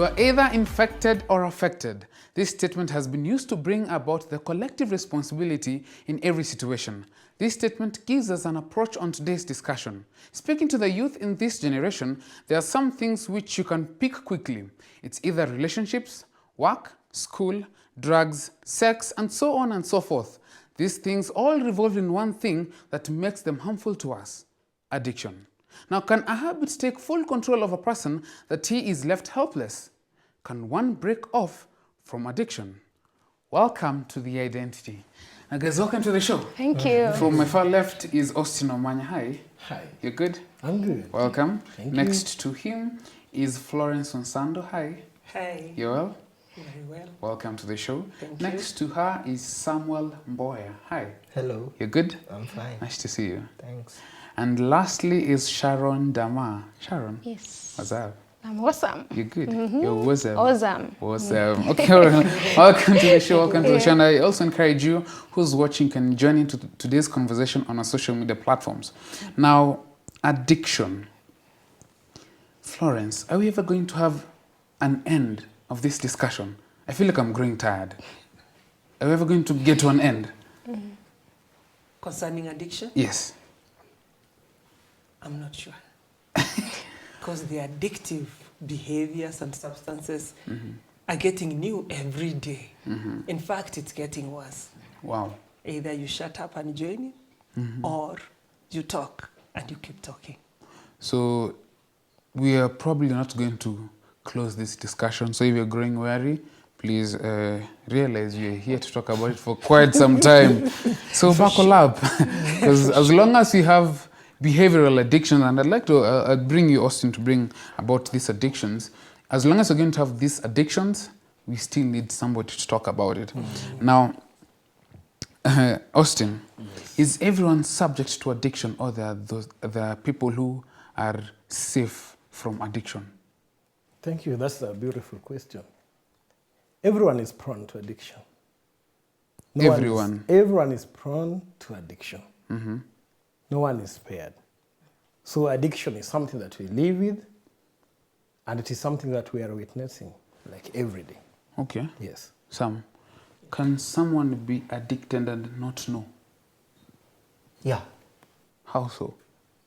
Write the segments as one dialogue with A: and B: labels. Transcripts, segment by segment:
A: You are either infected or affected. This statement has been used to bring about the collective responsibility in every situation. This statement gives us an approach on today's discussion. Speaking to the youth in this generation, there are some things which you can pick quickly. It's either relationships, work, school, drugs, sex, and so on and so forth. These things all revolve in one thing that makes them harmful to us: addiction. Now, can a habit take full control of a person that he is left helpless? Can one break off from addiction? Welcome to The Identity. Now guys, welcome to the show.
B: Thank you.
A: From my far left is Austin Omanya. Hi.
C: Hi.
A: You good?
C: I'm good.
A: Welcome.
C: Thank
A: Next to him is Florence Onsando. Hi.
D: Hi.
A: You well?
D: Very well.
A: Welcome to the show.
D: Thank
A: Next to her is Samuel Mboya. Hi.
C: Hello.
A: You good?
C: I'm fine.
A: Nice to see you.
C: Thanks.
A: And lastly is Sharon Dama. Sharon.
B: Yes.
A: What's up?
B: I'm awesome.
A: You good? You're awesome.
B: Awesome.
A: Awesome. Okay, welcome to the show. Welcome to the show. And I also encourage you who's watching can join into today's conversation on our social media platforms. Now, addiction. Florence, are we ever going to have an end of this discussion? I feel like I'm growing tired. Are we ever going to get to an end?
D: Concerning addiction,
A: Yes.
D: I'm not sure. Because the addictive behaviors and substances are getting new every day. In fact, it's getting worse.
A: Wow.
D: Either you shut up and join it, or you talk and you keep talking.
A: So we are probably not going to close this discussion. So if you're growing weary, please realize we're here to talk about it for quite some time. So buckle up. Because as long as we have behavioral addiction, and I'd like to bring you, Austin, to bring about these addictions. As long as we're going to have these addictions, we still need somebody to talk about it. Now, Austin, is everyone subject to addiction, or there are people who are safe from addiction?
C: Thank you. That's a beautiful question. Everyone is prone to addiction. Everyone is prone to addiction. No one is spared. So addiction is something that we live with, and it is something that we are witnessing like every day.
A: Okay.
C: Yes.
A: Sam, can someone be addicted and not know?
E: Yeah.
A: How so?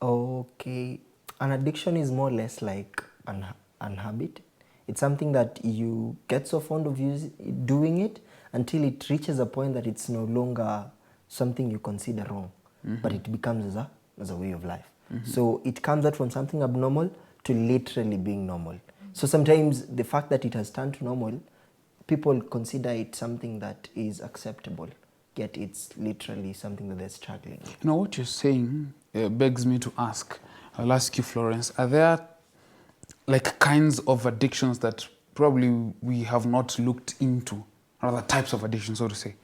E: Okay. An addiction is more or less like an habit. It's something that you get so fond of doing it until it reaches a point that it's no longer something you consider wrong, but it becomes as a way of life. So it comes out from something abnormal to literally being normal. So sometimes the fact that it has turned to normal, people consider it something that is acceptable, yet it's literally something that they're struggling with.
A: You know, what you're saying begs me to ask. I'll ask you, Florence, are there like kinds of addictions that probably we have not looked into, or other types of addictions, so to say?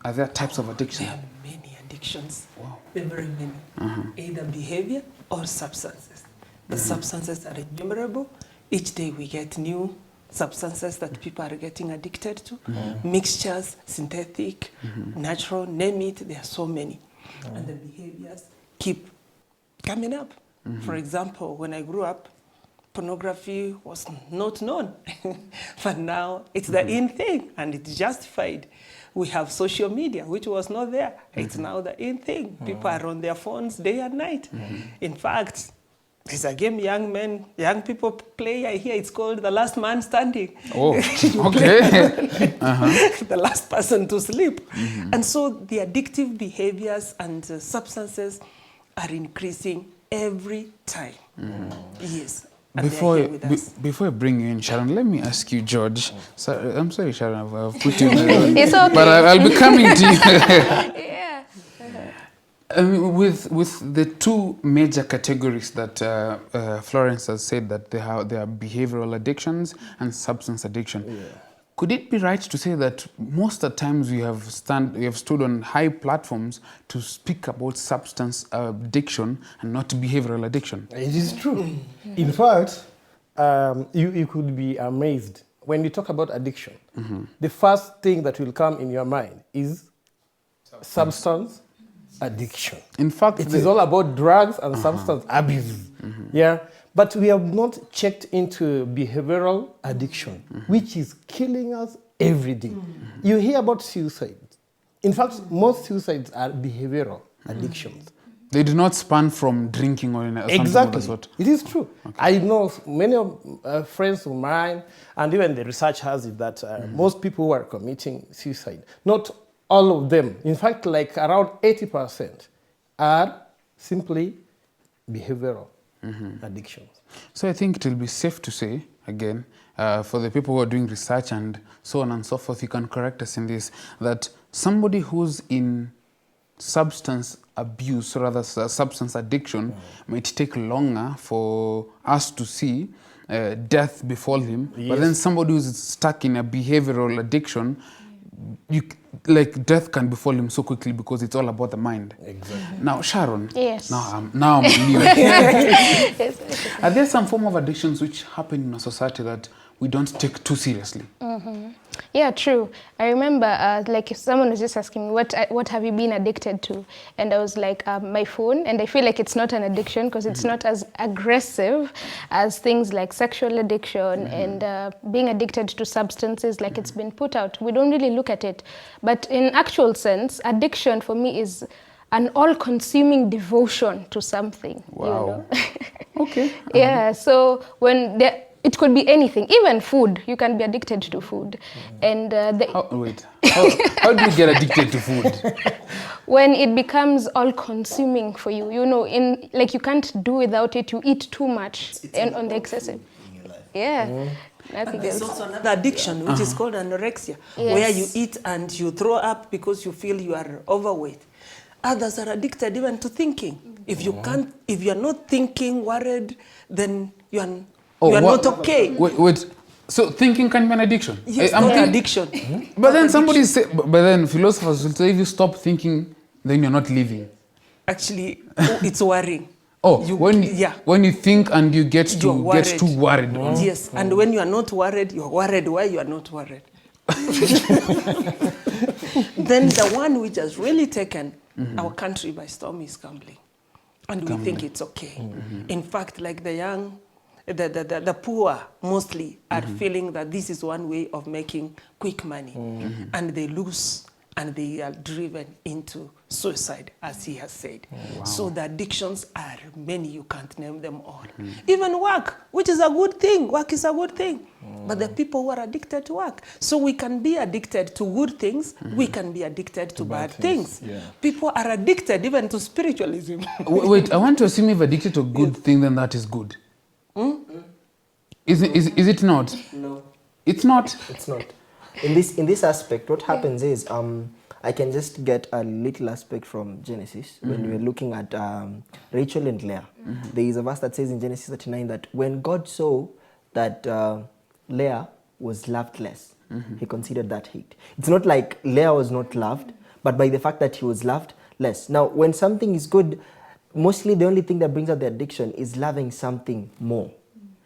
A: Are there types of addiction?
D: There are many addictions.
A: Wow.
D: There are very many. Either behavior or substances. The substances are innumerable. Each day we get new substances that people are getting addicted to. Mixtures, synthetic, natural, name it. There are so many. And the behaviors keep coming up. For example, when I grew up, pornography was not known. But now it's the in thing, and it's justified. We have social media, which was not there. It's now the in thing. People are on their phones day and night. In fact, there's a game young people play. I hear it's called The Last Man Standing.
A: Oh, okay.
D: The last person to sleep. And so the addictive behaviors and substances are increasing every time. Yes. And
A: Before
D: they're here with us.
A: before I bring you in, Sharon, let me ask you, George. So, I'm sorry, Sharon, I've put you in
B: It's okay.
A: but I'll be coming to you.
B: Yeah.
A: With the two major categories that Florence has said, that they are behavioral addictions and substance addiction. Could it be right to say that most of the times we have stood on high platforms to speak about substance addiction and not behavioral addiction?
C: It is true. In fact, you could be amazed. When you talk about addiction, the first thing that will come in your mind is substance addiction.
A: In fact,
C: It is all about drugs and substance abuse. Yeah. But we have not checked into behavioral addiction, which is killing us every day. You hear about suicide. In fact, most suicides are behavioral addictions.
A: They do not span from drinking or something
C: Exactly.
A: of the sort.
C: It is true. I know many of friends of mine, and even the research has it that most people who are committing suicide, not all of them, in fact, like around 80% are simply behavioral addictions.
A: So I think it will be safe to say, again, for the people who are doing research and so on and so forth, you can correct us in this, that somebody who's in substance abuse, or rather substance addiction, might take longer for us to see death befall him. But then somebody who's stuck in a behavioral addiction, like death can befall him so quickly because it's all about the mind.
C: Exactly.
A: Now, Sharon.
B: Yes.
A: Now I'm new.
B: Yes.
A: Are there some form of addictions which happen in a society that we don't take too seriously?
B: Yeah, true. I remember, like, if someone was just asking me, what have you been addicted to? And I was like, my phone. And I feel like it's not an addiction because it's not as aggressive as things like sexual addiction and being addicted to substances, like it's been put out. We don't really look at it. But in actual sense, addiction for me is an all-consuming devotion to something.
A: Wow.
B: You know?
A: Okay.
B: Yeah, so when it could be anything, even food. You can be addicted to food. And
A: How do you get addicted to food?
B: when it becomes all-consuming for you, you know, you can't do without it. You eat too much and on the excessive. Yeah, nothing
D: And there's
B: else.
D: also another addiction, which is called anorexia, where you eat and you throw up because you feel you are overweight. Others are addicted even to thinking. If you are not thinking, worried, then you are not okay.
A: Wait. So thinking can be an addiction?
D: Yes,
A: I'm
D: not
A: thinking-
D: addiction.
A: But then somebody say, but then philosophers will say if you stop thinking, then you're not living.
D: Actually, it's worrying.
A: Oh,
D: You-
A: when you think and you get
D: You're
A: too worried.
D: Yes, and when you are not worried, you're worried why you are not worried. Then the one which has really taken our country by storm is gambling. And we think it's okay. In fact, like the young, the poor mostly are feeling that this is one way of making quick money. And they lose and they are driven into suicide, as he has said. So the addictions are many, you can't name them all. Even work, which is a good thing. Work is a good thing. But the people who are addicted to work. So we can be addicted to good things, we can be addicted to bad things.
C: Yeah.
D: People are addicted even to spiritualism.
A: Wait, I want to assume if addicted to a good thing, then that is good. Is it not?
D: No.
A: It's not.
E: It's not. In this aspect, what happens is I can just get a little aspect from Genesis when we're looking at Rachel and Leah. There is a verse that says in Genesis 39 that when God saw that Leah was loved less, he considered that hate. It's not like Leah was not loved, but by the fact that he was loved less. Now, when something is good, mostly the only thing that brings out the addiction is loving something more.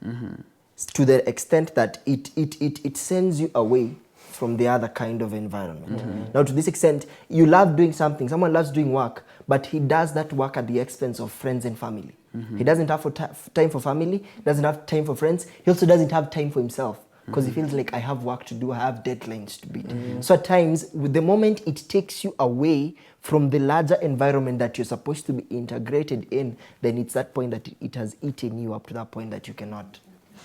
E: To the extent that it sends you away from the other kind of environment. Now, to this extent, you love doing something. Someone loves doing work, but he does that work at the expense of friends and family. He doesn't have time for family, doesn't have time for friends. He also doesn't have time for himself because he feels like I have work to do, I have deadlines to beat. So at times, with the moment it takes you away from the larger environment that you're supposed to be integrated in, then it's that point that it has eaten you up to that point that you cannot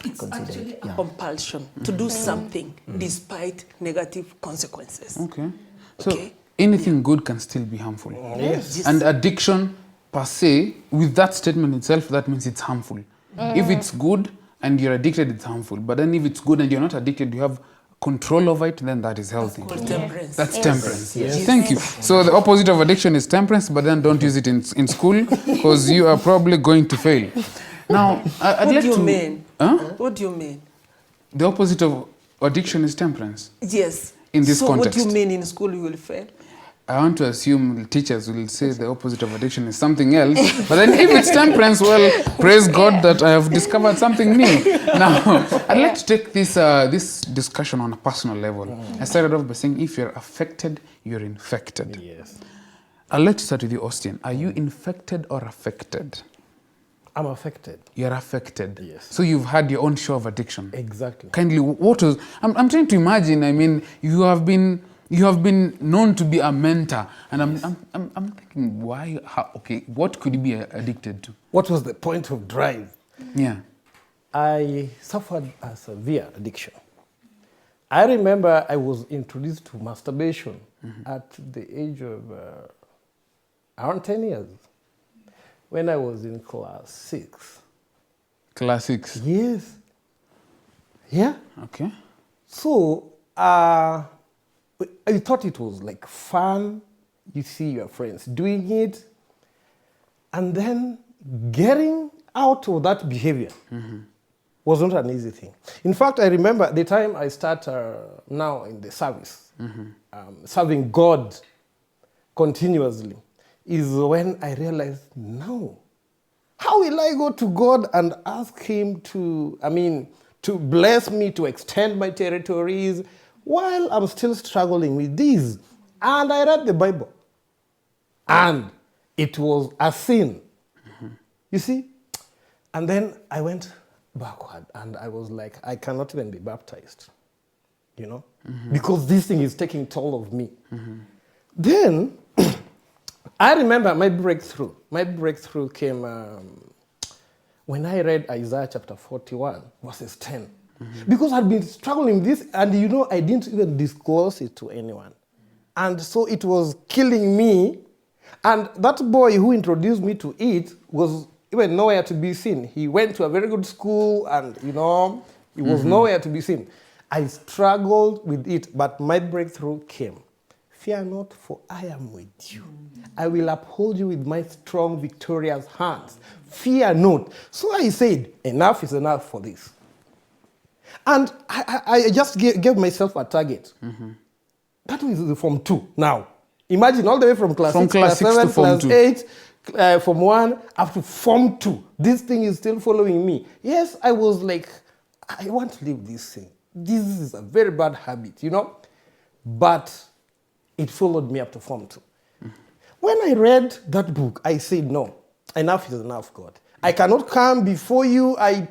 D: It's
E: consider
D: actually
E: it.
D: a compulsion to do something despite negative consequences.
A: Okay. So
D: Okay.
A: anything good can still be harmful.
D: Yes.
A: And addiction per se, with that statement itself, that means it's harmful. If it's good and you're addicted, it's harmful. But then if it's good and you're not addicted, you have control over it, then that is healthy.
D: Called temperance.
A: That's temperance.
E: Yes.
A: Thank you. So the opposite of addiction is temperance, but then don't use it in school because you are probably going to fail. Now, I'd
D: What
A: like
D: do you
A: to...
D: mean?
A: Huh?
D: What do you mean?
A: The opposite of addiction is temperance.
D: Yes.
A: In this
D: so
A: context.
D: what do you mean in school you will fail?
A: I want to assume teachers will say the opposite of addiction is something else. But then if it's temperance, well, praise God that I have discovered something new. Now, I'd like to take this discussion on a personal level. I started off by saying if you're affected, you're infected.
C: Yes.
A: I'd like to start with you, Austin. Are you infected or affected?
C: I'm affected.
A: You're affected.
C: Yes.
A: So you've had your own share of addiction.
C: Exactly.
A: Kindly, what was? I'm trying to imagine. I mean, you have been known to be a mentor, and I'm thinking, why? How, okay, what could you be addicted to?
C: What was the point of drive?
A: Yeah.
C: I suffered a severe addiction. I remember I was introduced to masturbation at the age of around 10 years, when I was in class 6.
A: Class 6.
C: Yes. Yeah.
A: Okay.
C: So I thought it was like fun. You see your friends doing it, and then getting out of that behavior was not an easy thing. In fact, I remember the time I start now in the service, serving God continuously, is when I realized, no, how will I go to God and ask Him to bless me, to extend my territories, while I'm still struggling with this? And I read the Bible, and it was a sin. You see? And then I went backward, and I was like, I cannot even be baptized, because this thing is taking toll of me. Then I remember my breakthrough. My breakthrough came when I read Isaiah chapter 41, verses 10. Because I'd been struggling with this, and I didn't even disclose it to anyone. And so it was killing me. And that boy who introduced me to it was even nowhere to be seen. He went to a very good school, and he was nowhere to be seen. I struggled with it, but my breakthrough came. Fear not, for I am with you. I will uphold you with my strong, victorious hands. Fear not. So I said, enough is enough for this. And I just gave myself a target. That was the Form 2 now. Imagine all the way from class 6, class 7, class 8, Form 1, up to Form 2. This thing is still following me. Yes, I was like, I want to leave this thing. This is a very bad habit, But it followed me up to Form 2. When I read that book, I said, no, enough is enough, God. I cannot come before you. I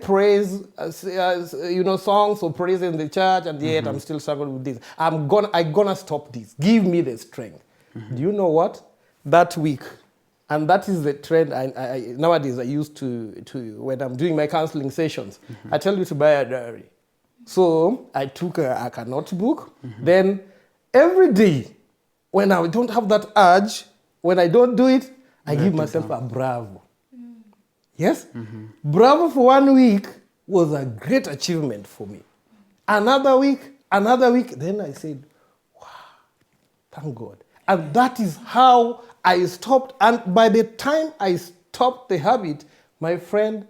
C: praise, songs or praise in the church, and yet I'm still struggling with this. I'm gonna stop this. Give me the strength. Do you know what? That week, and that is the trend. I nowadays I used to when I'm doing my counseling sessions, I tell you to buy a diary. So I took a notebook. Then every day, when I don't have that urge, when I don't do it, I give myself a bravo. Yes? Bravo for 1 week was a great achievement for me. Another week, then I said, wow, thank God. And that is how I stopped. And by the time I stopped the habit, my friend,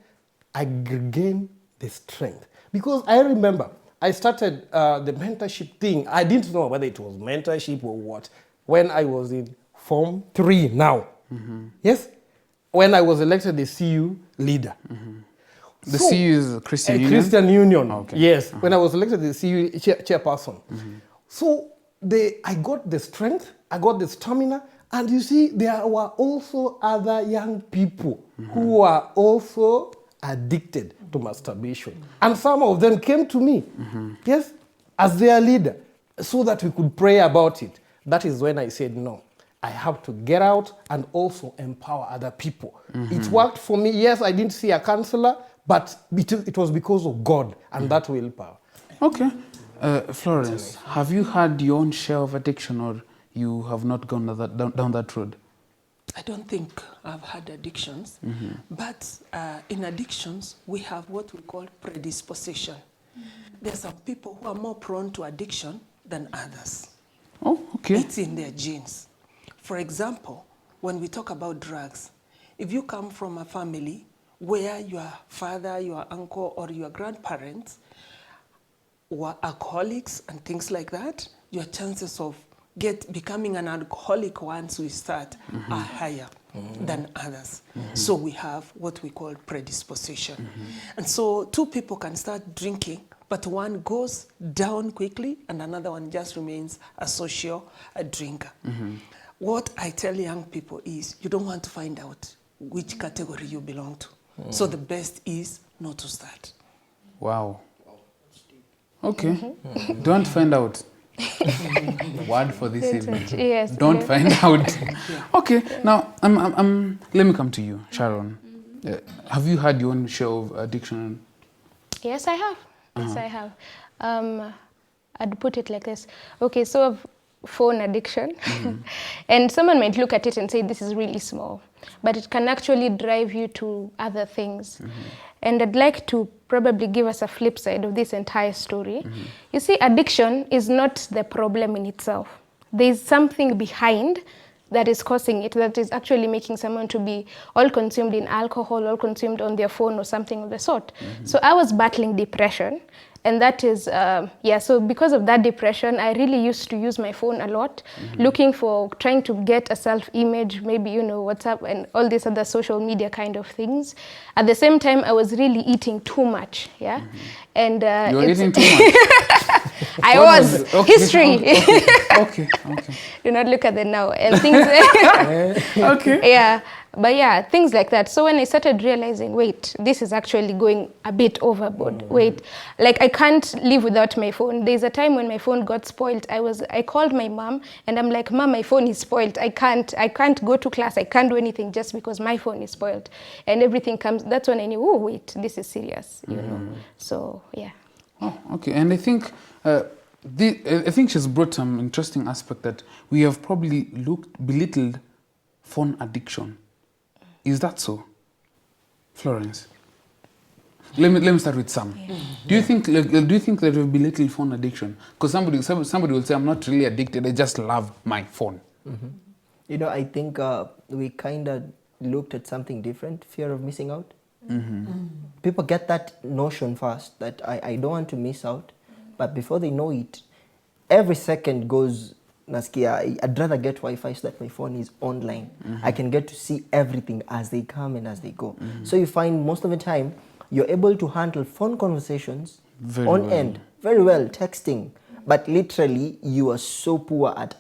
C: I regained the strength. Because I remember I started the mentorship thing. I didn't know whether it was mentorship or what. When I was in Form 3 now. Yes? When I was elected the CU leader.
A: The CU is Christian Union?
C: Christian Union,
A: okay.
C: Yes. When I was elected the CU chairperson. So I got the strength, I got the stamina, and you see, there were also other young people who were also addicted to masturbation. And some of them came to me, yes, as their leader, so that we could pray about it. That is when I said, no, I have to get out and also empower other people. It worked for me. Yes, I didn't see a counselor, but it was because of God and that willpower.
A: Okay. Florence, have you had your own share of addiction, or you have not gone down that road?
D: I don't think I've had addictions, but in addictions, we have what we call predisposition. There are some people who are more prone to addiction than others.
A: Oh, okay.
D: It's in their genes. For example, when we talk about drugs, if you come from a family where your father, your uncle, or your grandparents were alcoholics and things like that, your chances of becoming an alcoholic once we start are higher than others. So we have what we call predisposition. And so two people can start drinking, but one goes down quickly and another one just remains a social drinker. What I tell young people is, you don't want to find out which category you belong to. So the best is not to start.
A: Wow. Okay. Don't find out. Word for this evening.
B: Yes.
A: Don't
B: yes.
A: find out. Okay. Now, let me come to you, Sharon. Have you had your own share of addiction?
B: Yes, I have. Yes, I have. I'd put it like this. Okay, so of phone addiction, and someone might look at it and say this is really small, but it can actually drive you to other things. And I'd like to probably give us a flip side of this entire story. You see, addiction is not the problem in itself. There's something behind that is causing it, that is actually making someone to be all consumed in alcohol, all consumed on their phone or something of the sort. So I was battling depression, and that is, so because of that depression, I really used to use my phone a lot, looking for, trying to get a self-image, maybe, WhatsApp and all these other social media kind of things. At the same time, I was really eating too much, And
A: You were eating too much?
B: I was.
A: Okay,
B: History.
A: Okay.
B: Do not look at it now. And things
A: Okay.
B: But things like that. So when I started realizing, wait, this is actually going a bit overboard. Wait, like I can't live without my phone. There's a time when my phone got spoiled. I called my mom and I'm like, Mom, my phone is spoiled. I can't go to class. I can't do anything just because my phone is spoiled. And everything comes, that's when I knew, oh wait, this is serious, So yeah.
A: Oh, okay. And I think she's brought some interesting aspect that we have probably belittled phone addiction. Is that so, Florence? Let me start with Sam. Do you think that we've belittled phone addiction? Because somebody will say, I'm not really addicted. I just love my phone.
E: I think we kind of looked at something different, fear of missing out. People get that notion first, that I don't want to miss out, but before they know it, every second goes, Naskia, I'd rather get Wi-Fi so that my phone is online. I can get to see everything as they come and as they go. So you find most of the time, you're able to handle phone conversations end, very well, texting, but literally you are so poor at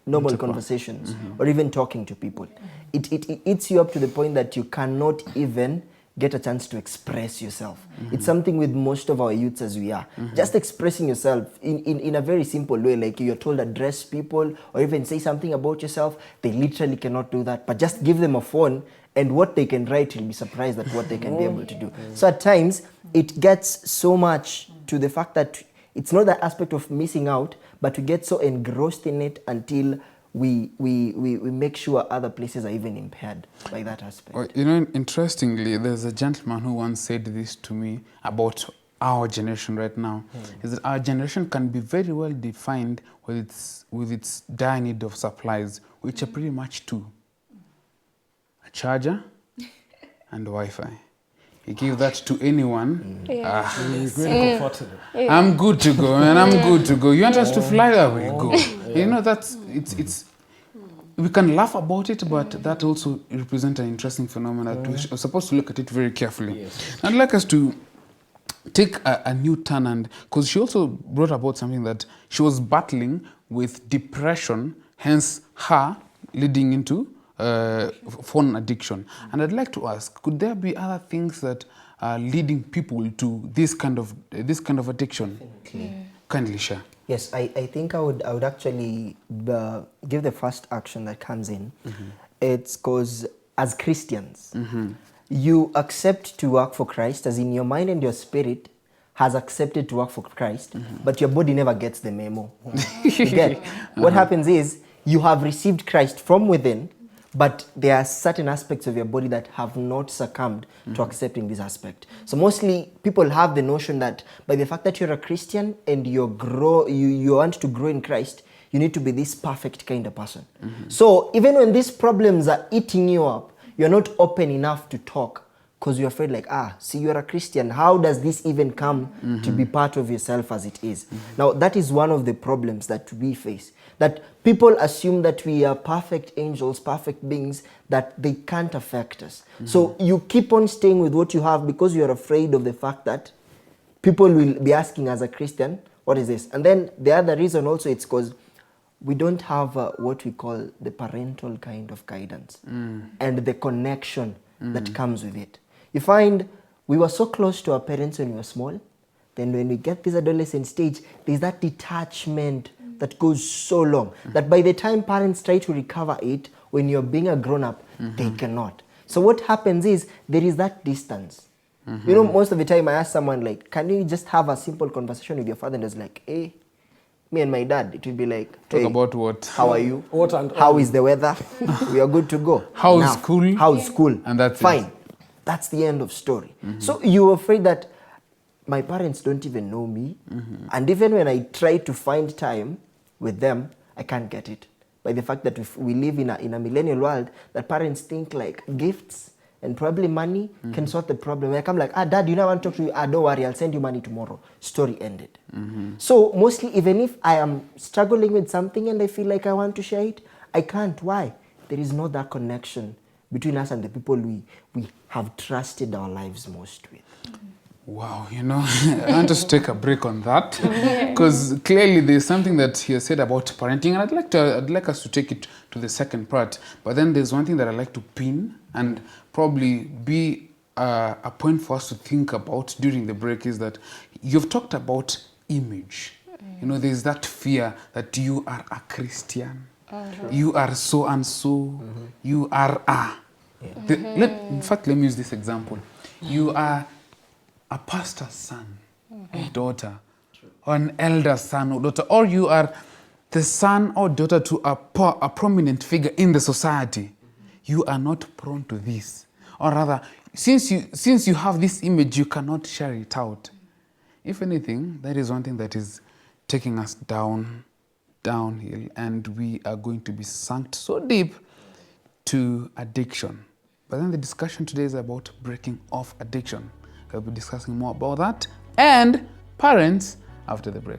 E: normal conversations or even talking to people. It eats you up to the point that you cannot even get a chance to express yourself. It's something with most of our youths as we are. Just expressing yourself in a very simple way, like you're told address people or even say something about yourself, they literally cannot do that. But just give them a phone and what they can write, you'll be surprised at what they can be able to do. So at times, it gets so much to the fact that it's not the aspect of missing out, but we get so engrossed in it until we make sure other places are even impaired by that aspect.
A: Well, interestingly, there's a gentleman who once said this to me about our generation right now, is that our generation can be very well defined with its dire need of supplies, which are pretty much two: a charger and Wi-Fi. You give that to anyone,
C: Really comfortable.
A: I'm good to go, man. I'm good to go. You want us to fly? There we go. It's. We can laugh about it, but that also represents an interesting phenomenon that we're supposed to look at it very carefully.
C: Yes.
A: I'd like us to take a new turn, and because she also brought about something that she was battling with depression, hence her leading into phone addiction. And I'd like to ask, could there be other things that are leading people to this kind of addiction? Kindly share.
E: Yes, I think I would actually give the first action that comes in. It's because as Christians, you accept to work for Christ, as in your mind and your spirit has accepted to work for Christ, but your body never gets the memo. You get? What happens is you have received Christ from within, but there are certain aspects of your body that have not succumbed to accepting this aspect. So mostly people have the notion that by the fact that you're a Christian and you want to grow in Christ, you need to be this perfect kind of person. So even when these problems are eating you up, you're not open enough to talk because you're afraid like, see, you're a Christian. How does this even come to be part of yourself as it is? Now, that is one of the problems that we face. That people assume that we are perfect angels, perfect beings, that they can't affect us. So you keep on staying with what you have because you're afraid of the fact that people will be asking as a Christian, what is this? And then the other reason also, it's because we don't have what we call the parental kind of guidance and the connection that comes with it. You find we were so close to our parents when we were small, then when we get this adolescent stage, there's that detachment that goes so long that by the time parents try to recover it, when you're being a grown-up, they cannot. So what happens is there is that distance. You know, most of the time I ask someone like, can you just have a simple conversation with your father? And it's like, hey, me and my dad, it will be like,
A: Talk
E: hey,
A: about what?
E: how are you?
C: What and
E: How is the weather? We are good to go.
A: How's
E: Now,
A: school?
E: How's school?
A: And that's it.
E: fine. That's the end of story. So you're afraid that my parents don't even know me. And even when I try to find time with them, I can't get it. By the fact that we live in a millennial world, that parents think like gifts and probably money can sort the problem. Like I'm like, dad, you know I want to talk to you. Don't worry, I'll send you money tomorrow. Story ended. So mostly, even if I am struggling with something and I feel like I want to share it, I can't. Why? There is no that connection between us and the people we have trusted our lives most with.
A: Wow, you know, I want us to take a break on that because clearly there's something that he has said about parenting, and I'd like us to take it to the second part. But then there's one thing that I'd like to pin and probably be a point for us to think about during the break is that you've talked about image. You know, there's that fear that you are a Christian, you are so and so, you are a. In fact, let me use this example. You are a pastor's son or daughter, or an elder's son or daughter, or you are the son or daughter to a prominent figure in the society. You are not prone to this. Or rather, since you have this image, you cannot share it out. If anything, that is one thing that is taking us downhill, and we are going to be sunk so deep to addiction. But then the discussion today is about breaking off addiction. We'll be discussing more about that and parents after the break.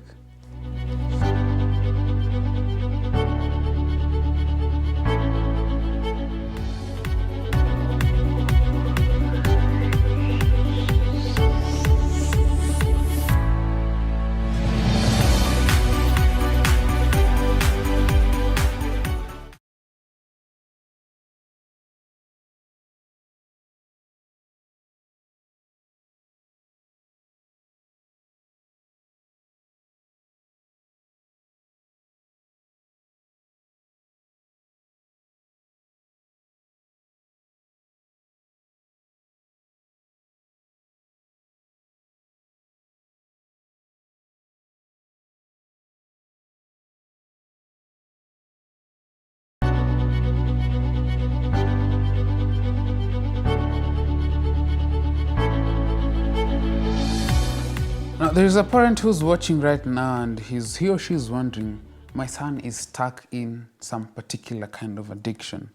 A: Now, there's a parent who's watching right now and he or she is wondering, my son is stuck in some particular kind of addiction.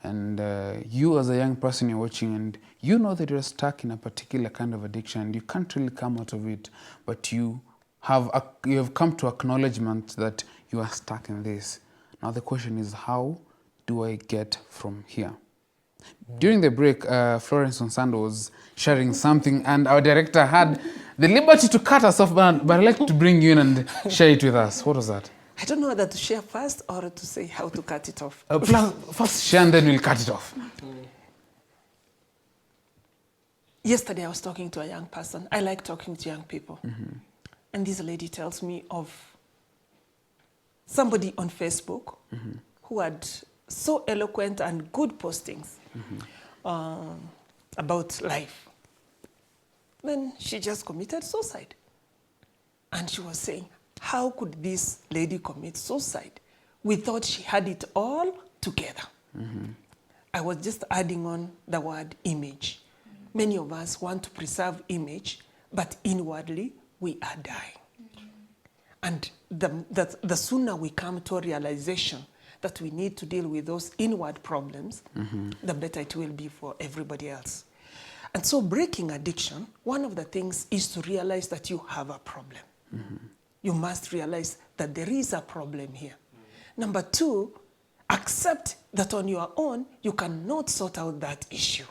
A: And you as a young person, you're watching and you know that you're stuck in a particular kind of addiction and you can't really come out of it, but you have come to acknowledgement that you are stuck in this. Now the question is, how do I get from here? During the break, Florence Onsando was sharing something and our director had the liberty to cut us off, but I'd like to bring you in and share it with us. What was that?
D: I don't know whether to share first or to say how to cut it off.
A: First share and then we'll cut it off.
D: Yesterday I was talking to a young person. I like talking to young people. And this lady tells me of somebody on Facebook who had so eloquent and good postings about life. Then she just committed suicide. And she was saying, how could this lady commit suicide? We thought she had it all together. I was just adding on the word image. Many of us want to preserve image, but inwardly we are dying. And the sooner we come to a realization that we need to deal with those inward problems, the better it will be for everybody else. And so breaking addiction, one of the things is to realize that you have a problem. You must realize that there is a problem here. Number two, accept that on your own, you cannot sort out that issue.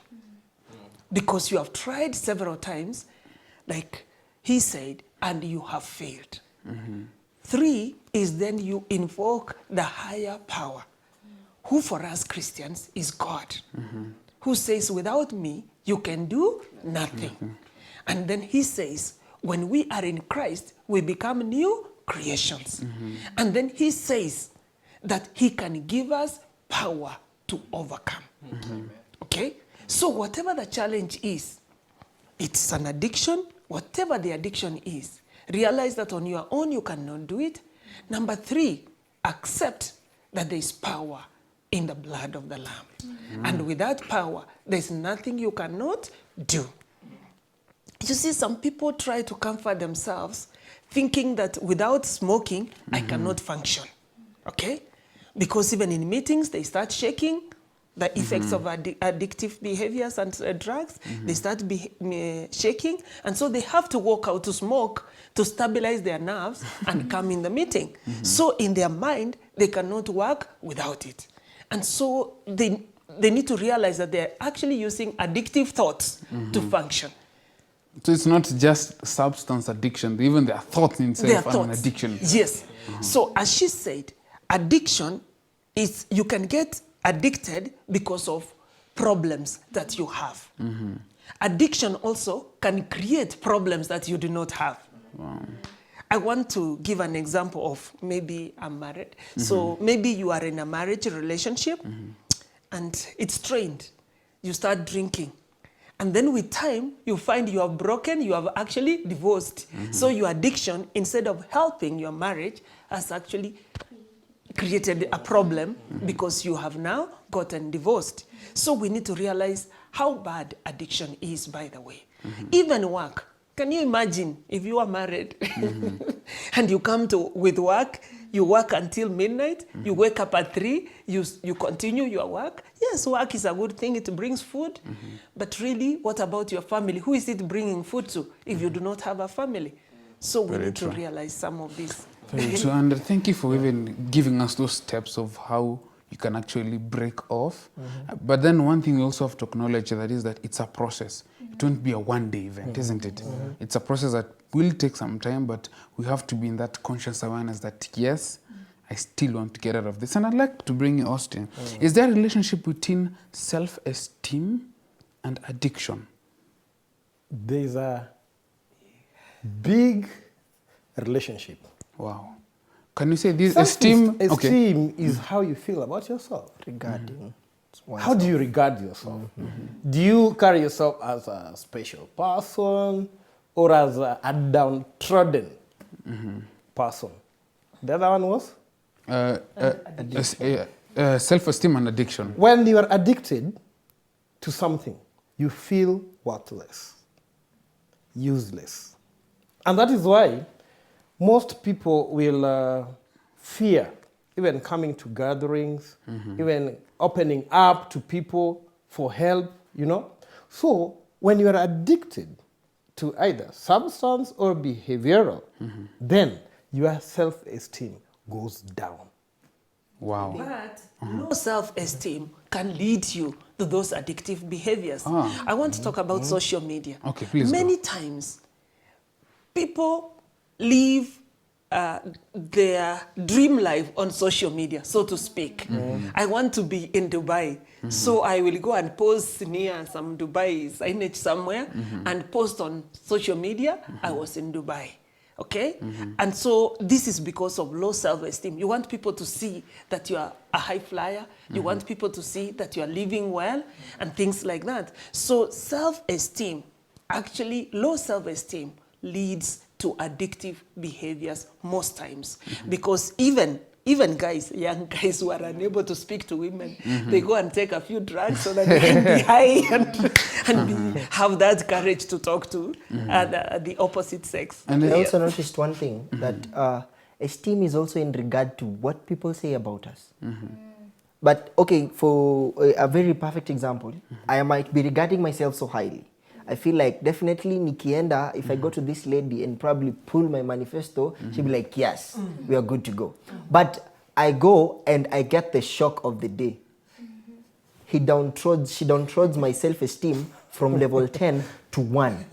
D: Because you have tried several times, like he said, and you have failed. 3 is then you invoke the higher power, who for us Christians is God, who says, without me, you can do nothing. And then he says, when we are in Christ, we become new creations. And then he says that he can give us power to overcome. Okay? So whatever the challenge is, it's an addiction, whatever the addiction is, realize that on your own you cannot do it. Number 3, accept that there is power in the blood of the Lamb. And with that power, there's nothing you cannot do. You see, some people try to comfort themselves thinking that without smoking, I cannot function. Okay? Because even in meetings, they start shaking. The effects of addictive behaviors and drugs, they start shaking. And so they have to walk out to smoke to stabilize their nerves and come in the meeting. So in their mind, they cannot work without it. And so they need to realize that they're actually using addictive thoughts to function.
A: So it's not just substance addiction, even their thoughts in
D: Their
A: itself are an
D: thoughts.
A: addiction.
D: Yes. So as she said, addiction is, you can get addicted because of problems that you have. Addiction also can create problems that you do not have. I want to give an example of, maybe I'm married. So maybe you are in a marriage relationship and it's strained. You start drinking. And then with time, you find you have broken, you have actually divorced. So your addiction, instead of helping your marriage, has actually created a problem because you have now gotten divorced. So we need to realize how bad addiction is, by the way. Even work. Can you imagine if you are married and you come with work, you work until midnight, you wake up at 3, you continue your work? Yes, work is a good thing, it brings food. But really, what about your family? Who is it bringing food to if you do not have a family? So we need to realize some of this.
A: So, and thank you for even giving us those steps of how you can actually break off. But then one thing we also have to acknowledge that is that it's a process. It won't be a one-day event, isn't it? It's a process that will take some time, but we have to be in that conscious awareness that, yes, I still want to get out of this. And I'd like to bring you, Austin. Is there a relationship between self-esteem and addiction?
C: There's a big relationship.
A: Wow. Can you say this esteem?
C: Esteem is how you feel about yourself.
E: Regarding
C: How do you regard yourself? Do you carry yourself as a special person or as a downtrodden person? The other one was?
A: Self-esteem and addiction.
C: When you are addicted to something, you feel worthless, useless. And that is why most people will fear even coming to gatherings, even opening up to people for help, you know. So when you are addicted to either substance or behavioral, then your self-esteem goes down.
A: Wow.
D: But low self-esteem can lead you to those addictive behaviors. I want to talk about social media.
A: Okay, please
D: Many times, people live their dream life on social media, so to speak. I want to be in Dubai, so I will go and post near some Dubai signage somewhere and post on social media, I was in Dubai. Okay? And so this is because of low self-esteem. You want people to see that you are a high flyer. You want people to see that you are living well and things like that. So self-esteem, actually low self-esteem leads to addictive behaviors most times. Because even guys, young guys who are unable to speak to women, they go and take a few drugs so that they can be high and have that courage to talk to the opposite sex.
E: And I also noticed one thing, that esteem is also in regard to what people say about us. But okay, for a very perfect example, I might be regarding myself so highly. I feel like definitely nikienda, if I go to this lady and probably pull my manifesto, she'll be like, yes, we are good to go. But I go and I get the shock of the day. She downtrods my self-esteem from level 10 to 1.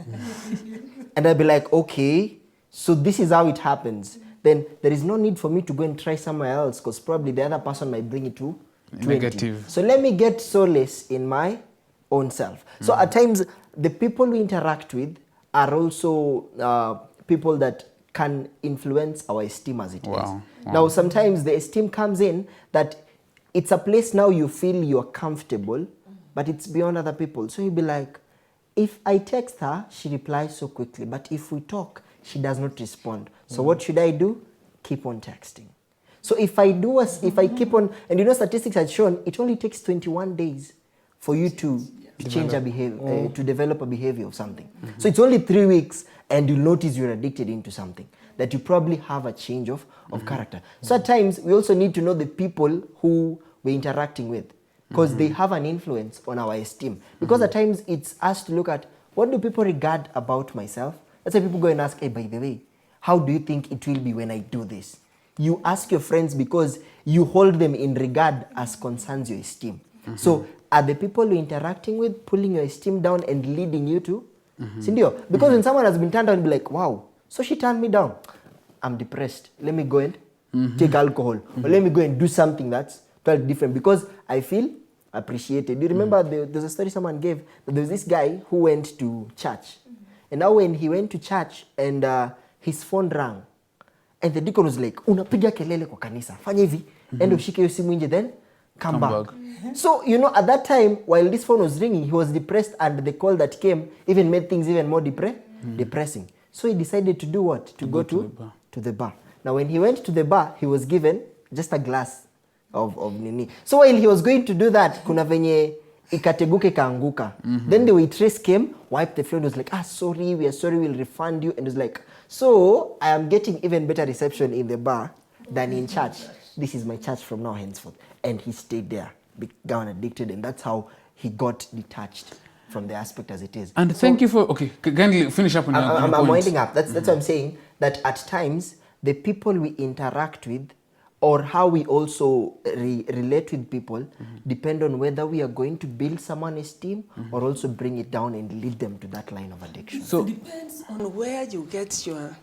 E: And I'll be like, okay, so this is how it happens. then there is no need for me to go and try somewhere else because probably the other person might bring it to 20.
A: Negative.
E: So let me get solace in my own self. So at times, the people we interact with are also people that can influence our esteem as it is.
A: Wow.
E: Now, sometimes the esteem comes in that it's a place now you feel you're comfortable, but it's beyond other people. So you'll be like, if I text her, she replies so quickly. But if we talk, she does not respond. So what should I do? Keep on texting. So if I keep on, and you know, statistics had shown it only takes 21 days for you to change a behavior, to develop a behavior of something. So it's only 3 weeks, and you'll notice you're addicted into something, that you probably have a change of character. So at times, we also need to know the people who we're interacting with, because they have an influence on our esteem. Because at times, it's us to look at, what do people regard about myself? That's why people go and ask, hey, by the way, how do you think it will be when I do this? You ask your friends because you hold them in regard as concerns your esteem. So are the people you're interacting with pulling your esteem down and leading you to? Sindio? Because when someone has been turned down, be like, wow, so she turned me down. I'm depressed. Let me go and take alcohol. Or let me go and do something that's totally different because I feel appreciated. Do you remember there's a story someone gave that there was this guy who went to church. And now when he went to church and his phone rang, and the deacon was like, unapiga kelele kwa kanisa. Fanya hivi, endo ushike hiyo simu nje, then come back. So, you know, at that time, while this phone was ringing, he was depressed, and the call that came even made things even more depressing. So he decided to do what? To go to the bar. Now, when he went to the bar, he was given just a glass of nini. So while he was going to do that, kuna venye ikateguke kaanguka. Then the waitress came, wiped the floor, and was like, sorry, we are sorry, we'll refund you. And it was like, so I am getting even better reception in the bar than in church. This is my church from now henceforth. And he stayed there, became addicted, and that's how he got detached from the aspect as it is.
A: And so, thank you for, okay, kindly finish up on your point.
E: I'm winding up. That's what I'm saying, that at times, the people we interact with or how we also relate with people depend on whether we are going to build someone's esteem or also bring it down and lead them to that line of addiction.
D: So it depends on where you get
E: your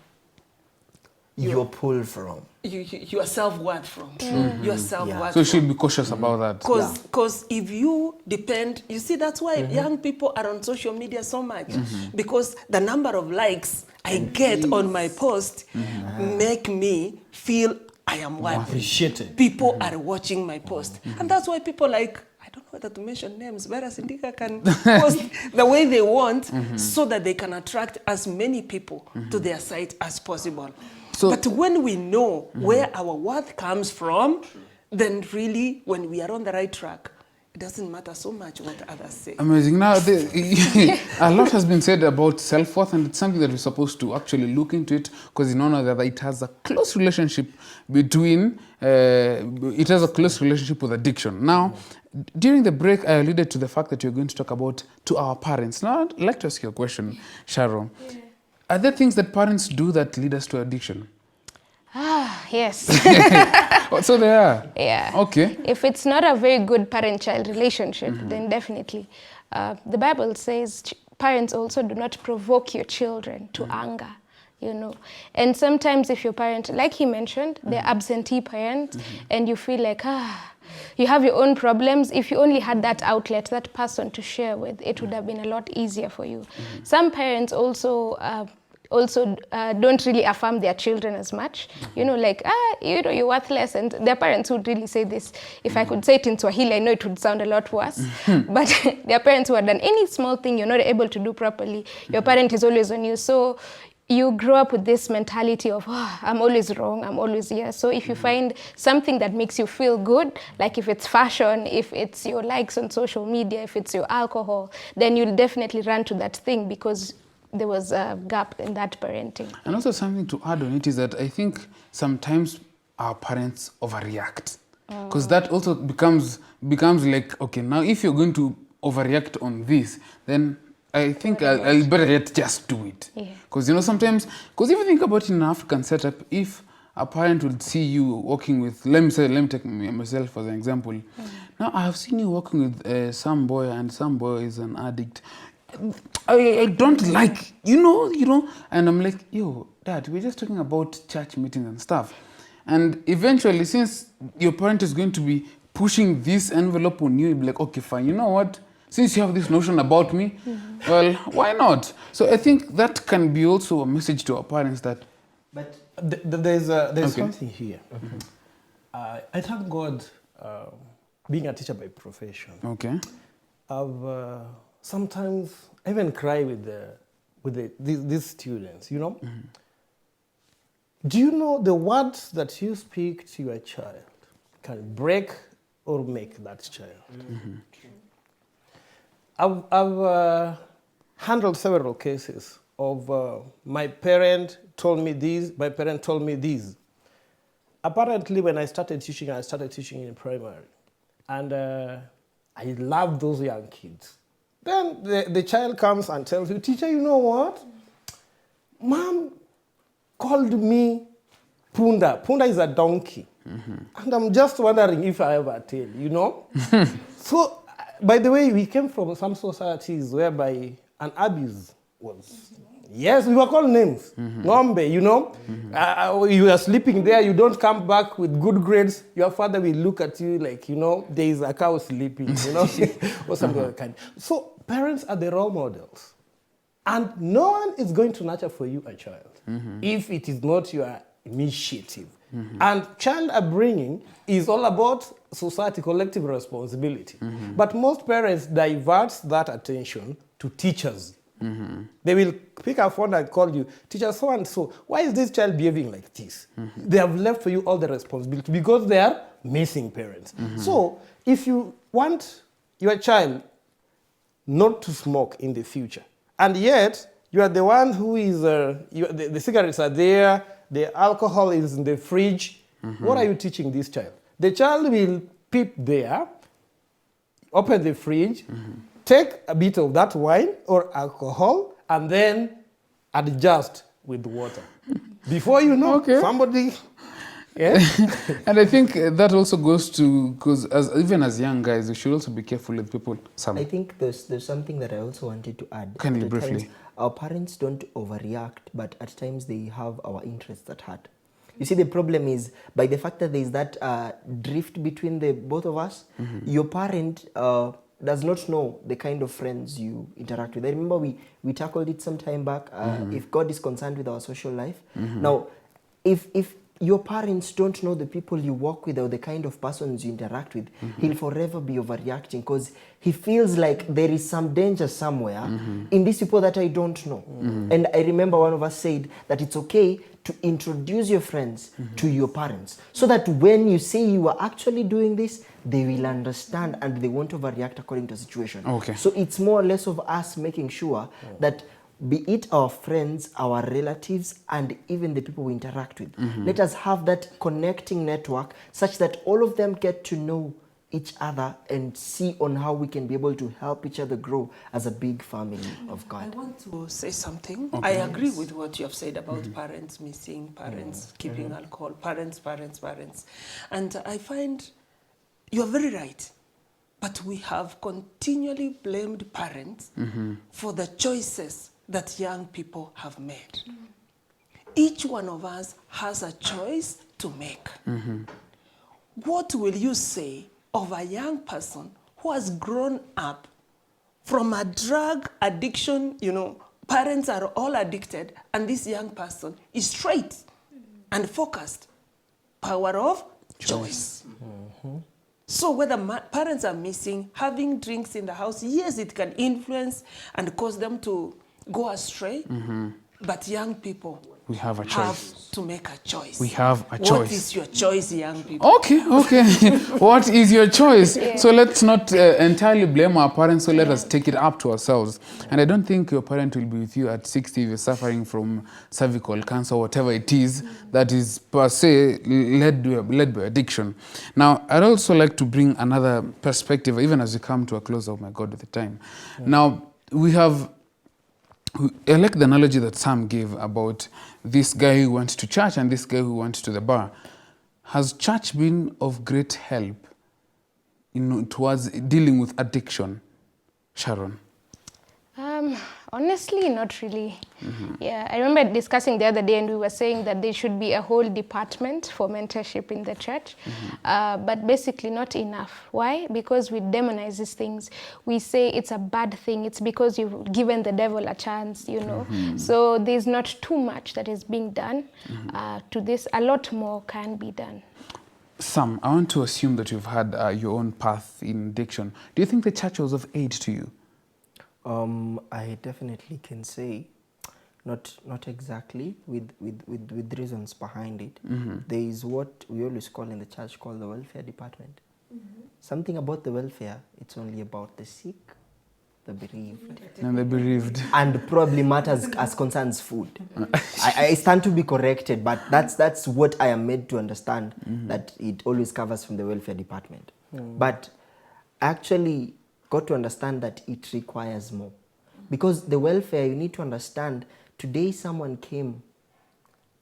E: pull from.
D: Your self-worth from. Your self-worth.
A: So you should be cautious about that.
D: Because if you depend, you see, that's why young people are on social media so much. Because the number of likes I get on my post make me feel I am worthy.
C: Appreciated.
D: People are watching my post. And that's why people like, I don't know whether to mention names, Vera Sindika can post the way they want so that they can attract as many people to their site as possible. So, but when we know where our worth comes from, then really, when we are on the right track, it doesn't matter so much what others say.
A: Amazing. Now, a lot has been said about self-worth, and it's something that we're supposed to actually look into it, because in honor that it has a close relationship between, it has a close relationship with addiction. Now, during the break, I alluded to the fact that you're going to talk about to our parents. Now, I'd like to ask you a question, Sharon. Yeah. Are there things that parents do that lead us to addiction?
B: Yes.
A: So they are?
B: Yeah.
A: Okay.
B: If it's not a very good parent-child relationship, then definitely. The Bible says parents also do not provoke your children to anger, you know. And sometimes if your parent, like he mentioned, they're absentee parents, and you feel like, you have your own problems. If you only had that outlet, that person to share with, it would have been a lot easier for you. Some parents also don't really affirm their children as much. You know, like, you know, you're worthless. And their parents would really say this. If I could say it in Swahili, I know it would sound a lot worse. But their parents who had done any small thing you're not able to do properly, your parent is always on you. So you grow up with this mentality of, I'm always wrong, I'm always here. So if you find something that makes you feel good, like if it's fashion, if it's your likes on social media, if it's your alcohol, then you'll definitely run to that thing because there was a gap in that parenting.
A: And also something to add on it is that I think sometimes our parents overreact. Because that also becomes like, okay, now if you're going to overreact on this, then I think I'll better yet just do it. Because, you know, sometimes, because if you think about it in an African setup, if a parent would see you walking with, let me take myself as an example. Now, I have seen you walking with some boy, and some boy is an addict. I don't like, you know, and I'm like, yo, Dad, we're just talking about church meetings and stuff. And eventually, since your parent is going to be pushing this envelope on you, you'll be like, okay, fine, you know what? Since you have this notion about me, well, why not? So I think that can be also a message to our parents that...
C: But there's
A: Okay.
C: something here. I thank God being a teacher by profession.
A: Okay.
C: I've sometimes I even cry with these students, you know. Do you know the words that you speak to your child can break or make that child? I've handled several cases of my parent told me this, my parent told me this. Apparently, when I started teaching in primary. And I love those young kids. Then the child comes and tells you, teacher, you know what? Mom called me Punda. Punda is a donkey. And I'm just wondering if I ever tell, you know? So, by the way, we came from some societies whereby an abuse was... Yes, we were called names. Ngombe, you know? You are sleeping there, you don't come back with good grades, your father will look at you like, you know, there is a cow sleeping, you know? Or something like that. So parents are the role models. And no one is going to nurture for you a child if it is not your initiative. And child upbringing is all about society, collective responsibility. But most parents divert that attention to teachers. They will pick a phone and call you, teacher so and so, why is this child behaving like this? They have left for you all the responsibility because they are missing parents. So if you want your child not to smoke in the future, and yet you are the one who is, the cigarettes are there, the alcohol is in the fridge, what are you teaching this child? The child will peep there, open the fridge, take a bit of that wine or alcohol, and then adjust with water. Before you know, somebody... Yeah.
A: And I think that also goes to, because even as young guys, we should also be careful with people.
E: I think there's something that I also wanted to add.
A: Can you
E: At
A: briefly?
E: times, our parents don't overreact, but at times they have our interests at heart. You see, the problem is, by the fact that there is that drift between the both of us, your parent does not know the kind of friends you interact with. I remember we tackled it some time back, if God is concerned with our social life. Now, if your parents don't know the people you work with or the kind of persons you interact with, he'll forever be overreacting because he feels like there is some danger somewhere in these people that I don't know. And I remember one of us said that it's okay to introduce your friends to your parents so that when you say you are actually doing this, they will understand and they won't overreact according to the situation.
A: Okay.
E: So it's more or less of us making sure that be it our friends, our relatives, and even the people we interact with, let us have that connecting network such that all of them get to know each other and see on how we can be able to help each other grow as a big family of God.
D: I want to say something. I agree with what you have said about parents missing, parents keeping alcohol, parents. And I find you are very right. But we have continually blamed parents for the choices that young people have made. Each one of us has a choice to make. What will you say of a young person who has grown up from a drug addiction, you know, parents are all addicted, and this young person is straight and focused? Power of choice. So whether parents are missing, having drinks in the house, yes, it can influence and cause them to go astray, but young people
A: We have a choice.
D: have to make a choice.
A: We have a choice.
D: What is your choice, young people?
A: Okay. What is your choice? So let's not entirely blame our parents, so let us take it up to ourselves. And I don't think your parent will be with you at 60 if you're suffering from cervical cancer, whatever it is that is per se led by addiction. Now, I'd also like to bring another perspective, even as we come to a close. Oh my God, with the time. Now, I like the analogy that Sam gave about this guy who went to church and this guy who went to the bar. Has church been of great help towards dealing with addiction, Sharon?
B: Honestly, not really. Yeah, I remember discussing the other day, and we were saying that there should be a whole department for mentorship in the church, but basically not enough. Why? Because we demonize these things. We say it's a bad thing. It's because you've given the devil a chance, you know. So there's not too much that is being done to this. A lot more can be done.
A: Sam, I want to assume that you've had your own path in addiction. Do you think the church was of aid to you?
E: I definitely can say, not exactly with reasons behind it. There is what we always call in the church called the welfare department. Something about the welfare, it's only about the sick, the bereaved.
A: And the bereaved.
E: And probably matters as concerns food. I stand to be corrected, but that's what I am made to understand, that it always covers from the welfare department. But actually got to understand that it requires more. Because the welfare, you need to understand, today someone came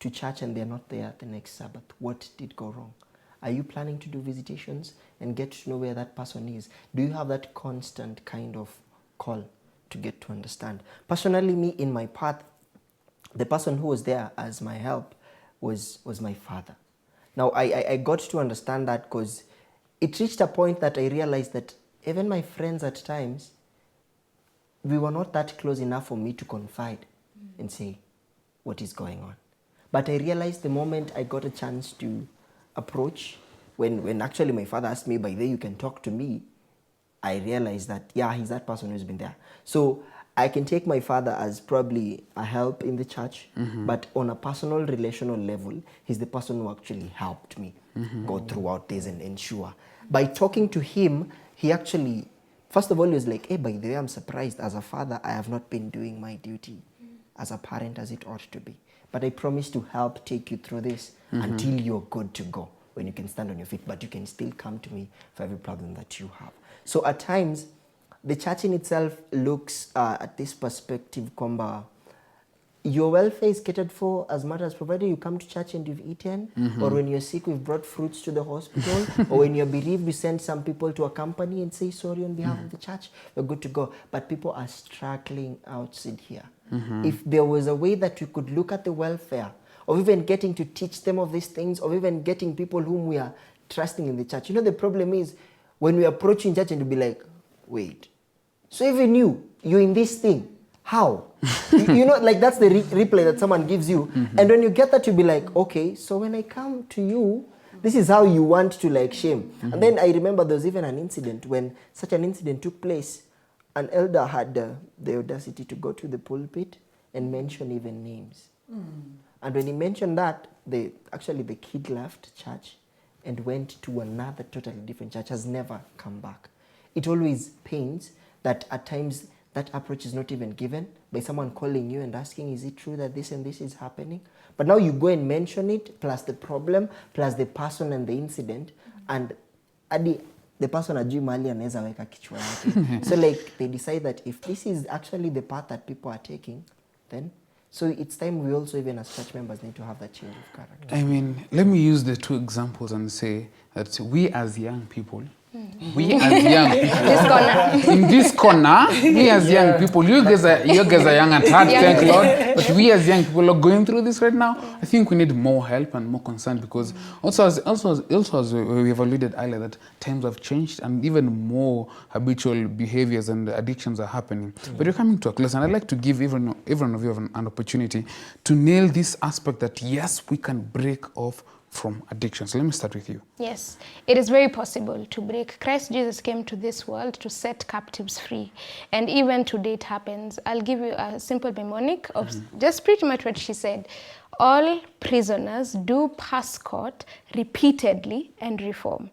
E: to church and they're not there the next Sabbath. What did go wrong? Are you planning to do visitations and get to know where that person is? Do you have that constant kind of call to get to understand? Personally, me, in my path, the person who was there as my help was my father. Now, I got to understand that because it reached a point that I realized that even my friends at times, we were not that close enough for me to confide and say what is going on. But I realized the moment I got a chance to approach, when actually my father asked me, by the way, you can talk to me, I realized that, yeah, he's that person who's been there. So I can take my father as probably a help in the church, but on a personal, relational level, he's the person who actually helped me go throughout this and ensure. By talking to him, he actually, first of all, he was like, hey, by the way, I'm surprised. As a father, I have not been doing my duty as a parent as it ought to be. But I promise to help take you through this until you're good to go, when you can stand on your feet, but you can still come to me for every problem that you have. So at times, the church in itself looks at this perspective, kwamba your welfare is catered for as much as provided you come to church and you've eaten, or when you're sick, we've brought fruits to the hospital, or when you're bereaved, we send some people to accompany and say sorry on behalf of the church, we're good to go. But people are struggling outside here. If there was a way that we could look at the welfare, or even getting to teach them of these things, or even getting people whom we are trusting in the church. You know, the problem is when we approach in church and we be like, wait, so even you're in this thing, how? You know, like that's the replay that someone gives you. And when you get that, you'll be like, okay, so when I come to you, this is how you want to like shame. And then I remember there was even an incident when such an incident took place. An elder had the audacity to go to the pulpit and mention even names. And when he mentioned that, the kid left church and went to another totally different church, has never come back. It always pains that at times that approach is not even given by someone calling you and asking, is it true that this and this is happening? But now you go and mention it, plus the problem, plus the person and the incident, and the person ajui mahali anaweza weka kichwa yake. So like they decide that if this is actually the path that people are taking, then so it's time we also, even as church members, need to have that change of character.
A: I mean, let me use the two examples and say that we as young people, we as young people, in this corner, we as young people, you guys are young at heart, thank Lord, but we as young people are going through this right now. I think we need more help and more concern, because also as we have alluded earlier, that times have changed and even more habitual behaviors and addictions are happening. But you're coming to a close, and I'd like to give every one of you an opportunity to nail this aspect that yes, we can break off from addiction. So let me start with you.
B: Yes, it is very possible to break. Christ Jesus came to this world to set captives free. And even today it happens. I'll give you a simple mnemonic of just pretty much what she said. All prisoners do pass court repeatedly and reform.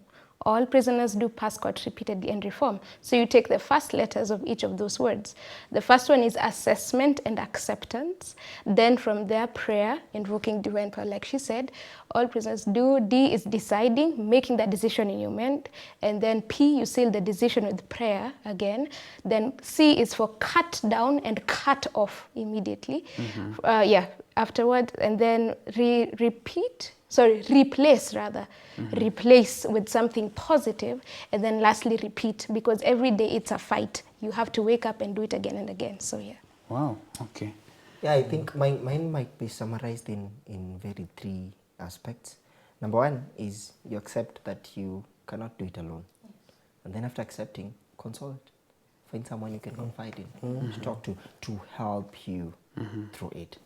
B: All prisoners do pass court repeatedly and reform. So you take the first letters of each of those words. The first one is assessment and acceptance. Then from there, prayer, invoking divine power, like she said. All prisoners do. D is deciding, making that decision in your mind. And then P, you seal the decision with prayer again. Then C is for cut down and cut off immediately. Afterwards. And then replace rather. Replace with something positive, and then lastly repeat, because every day it's a fight. You have to wake up and do it again and again. So yeah.
A: Wow, okay.
E: Yeah, I think mine might be summarized in very 3 aspects. Number 1 is you accept that you cannot do it alone. And then after accepting, consult. Find someone you can confide in, to talk to help you through it.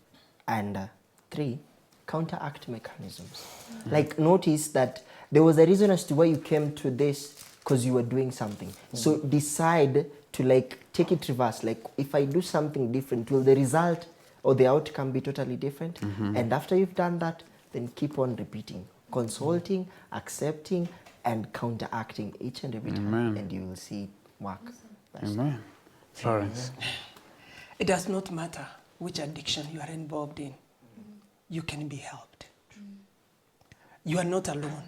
E: And 3, counteract mechanisms. Like, notice that there was a reason as to why you came to this, because you were doing something. So decide to like take it reverse. Like, if I do something different, will the result or the outcome be totally different? And after you've done that, then keep on repeating, consulting, accepting, and counteracting each and every time, and you will see it work.
A: Amen. Florence.
D: It does not matter which addiction you are involved in. You can be helped. You are not alone.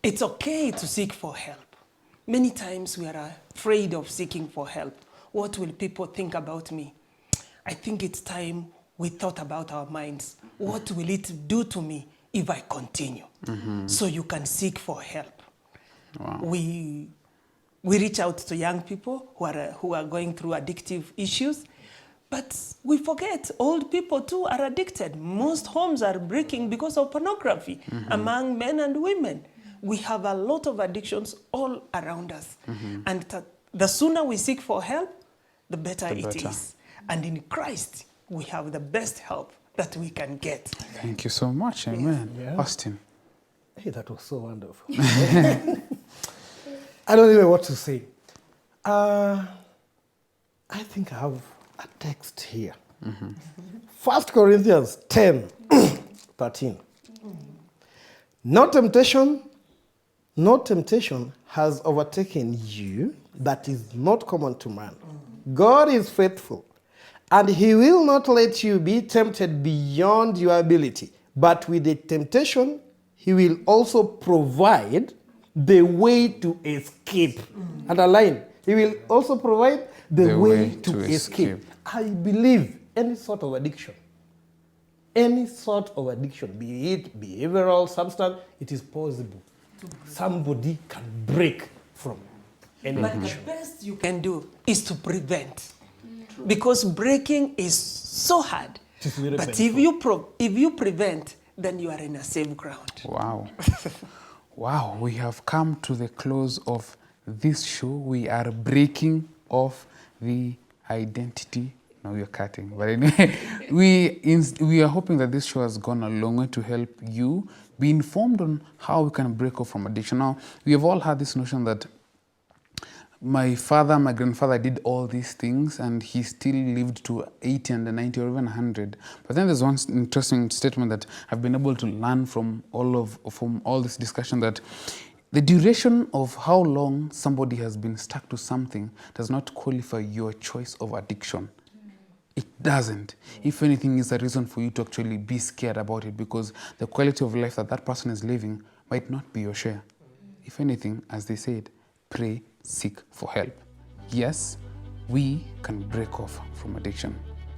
D: It's okay to seek for help. Many times we are afraid of seeking for help. What will people think about me? I think it's time we thought about our minds. What will it do to me if I continue? So you can seek for help.
A: Wow.
D: We reach out to young people who are going through addictive issues, but we forget old people too are addicted. Most homes are breaking because of pornography among men and women. We have a lot of addictions all around us. And the sooner we seek for help, the better it is. And in Christ, we have the best help that we can get.
A: Thank you so much. Amen.
C: Yeah.
A: Austin.
C: Hey, that was so wonderful. I don't even know what to say. I think I have a text here. 1 Corinthians 10, 13. No temptation has overtaken you that is not common to man. God is faithful, and he will not let you be tempted beyond your ability. But with the temptation, he will also provide the way to escape. Underline, he will also provide the way to escape. I believe any sort of addiction, be it behavioral, substance, it is possible. Somebody can break from any
D: But
C: addiction.
D: the best you can do is to prevent. Because breaking is so hard.
C: It is very
D: But
C: painful.
D: if you prevent, then you are in a safe ground.
A: Wow. Wow, we have come to the close of this show. We are breaking off the identity. No, you're cutting. But anyway, we are hoping that this show has gone a long way to help you be informed on how we can break off from addiction. Now, we have all had this notion that my father, my grandfather did all these things and he still lived to 80 and 90 or even 100. But then there's one interesting statement that I've been able to learn from all this discussion, that the duration of how long somebody has been stuck to something does not qualify your choice of addiction. It doesn't. If anything, it's a reason for you to actually be scared about it, because the quality of life that that person is living might not be your share. If anything, as they said, pray, seek for help. Yes, we can break off from addiction.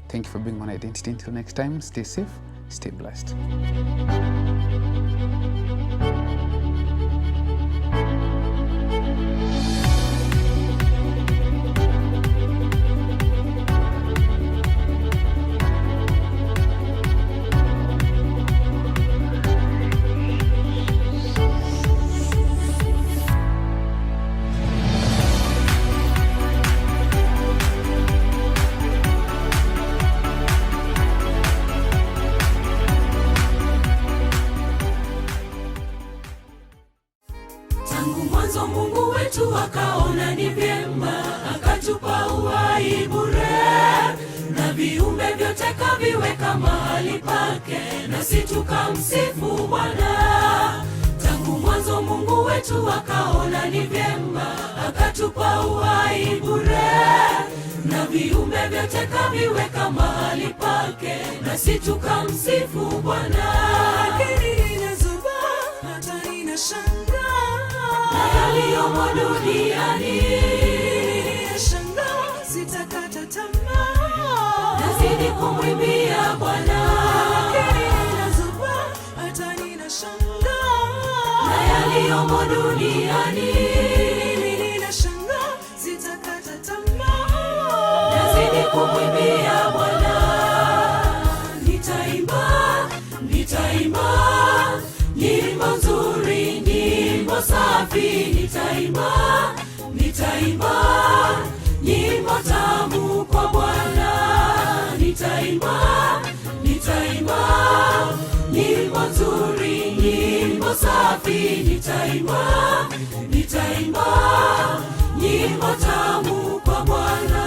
A: Thank you for being on Identity. Until next time, stay safe, stay blessed.
F: Tangu mwanzo Mungu wetu akaona ni vyema, akatupa uhai bure, na viumbe vyote kaviweka mahali pake, nasi tukamsifu Bwana. Tangu mwanzo Mungu wetu akaona ni vyema, akatupa uhai bure, na viumbe vyote kaviweka mahali pake, nasi tukamsifu Bwana. Lakini inazuba hata inashangaa na yaliyomo duniani, nashangaa, sitakata tamaa, nazidi kumwimbia Bwana. Lakini inazuba hata ninashangaa na yaliyomo duniani, nashangaa, sitakata tamaa, nazidi kumwimbia nitaimba, nitaimba nyimbo tamu kwa Bwana. Nitaimba, nitaimba nyimbo nzuri, nyimbo safi. Nitaimba, nitaimba nyimbo tamu kwa Bwana.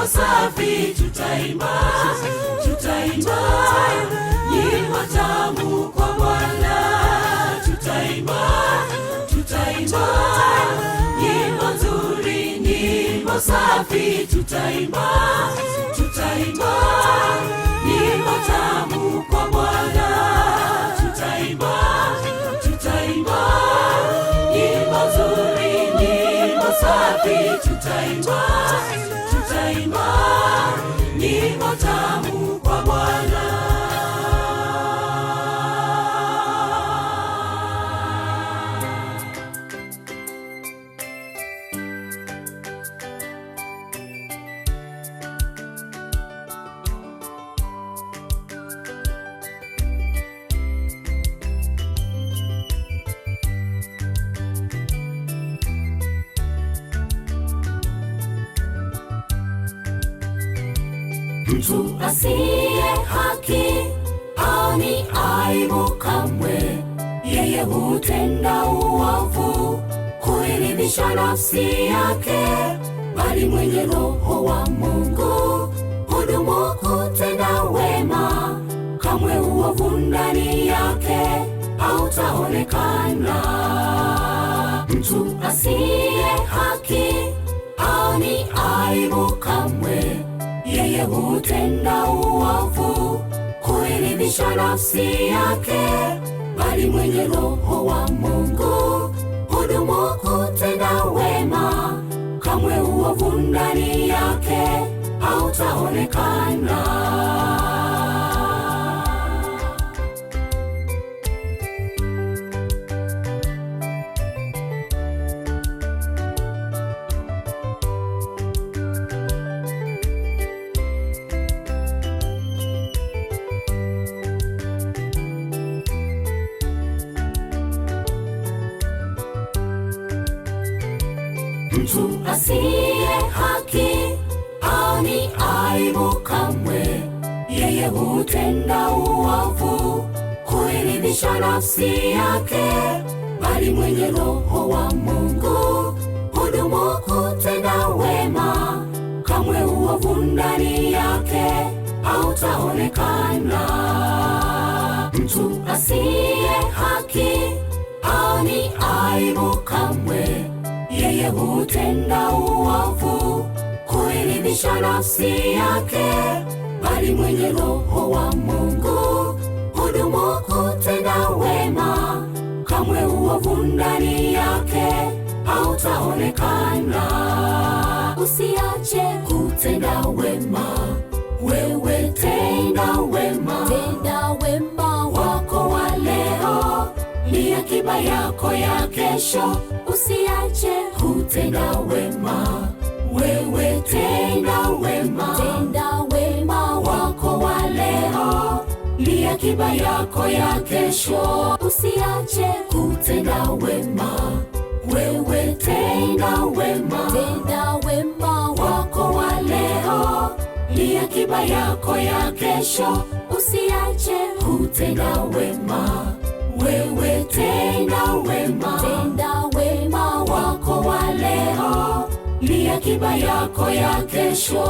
F: Safi tutaimba, tutaimba nyimbo tamu kwa Bwana. Tutaimba, tutaimba nyimbo nzuri, nyimbo safi. Tutaimba, tutaimba nyimbo tamu kwa Bwana. Tutaimba, tutaimba nyimbo nzuri, nyimbo safi. Tutaimba, tutaimba nyimbo tamu kwa Bwana. Mtu asiye haki haoni aibu kamwe, yeye hutenda uovu kuiridhisha nafsi yake, bali mwenye Roho wa Mungu hudumu kutenda wema, kamwe uovu ndani yake hautaonekana. Mtu asiye haki haoni aibu kamwe, yeye hutenda uovu kuiridhisha nafsi yake, bali mwenye Roho wa Mungu hudumu kutenda wema, kamwe uovu ndani yake hautaonekana. Mtu asiye haki haoni aibu kamwe, yeye hutenda uovu kuiridhisha nafsi yake, bali mwenye Roho wa Mungu hudumu kutenda wema, kamwe uovu ndani yake hautaonekana. Mtu asiye haki haoni aibu kamwe, yeye hutenda uovu kuiridhisha nafsi yake, bali mwenye Roho wa Mungu hudumu kutenda wema, kamwe uovu ndani yake hautaonekana. Usiache kutenda wema, wewe tenda wema, tenda wema wako wa leo, ni akiba yako ya kesho. Usiache kutenda wema, wewe tenda wema, tenda wema wako wa leo, ni akiba yako ya kesho. Usiache kutenda wema, wewe tenda wema, tenda wema wako wa leo, ni akiba yako ya kesho. Usiache kutenda wema, wewe tenda wema, tenda wema wako wako wa leo ni akiba yako ya kesho.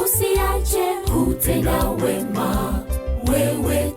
F: Usiache kutenda wema, wewe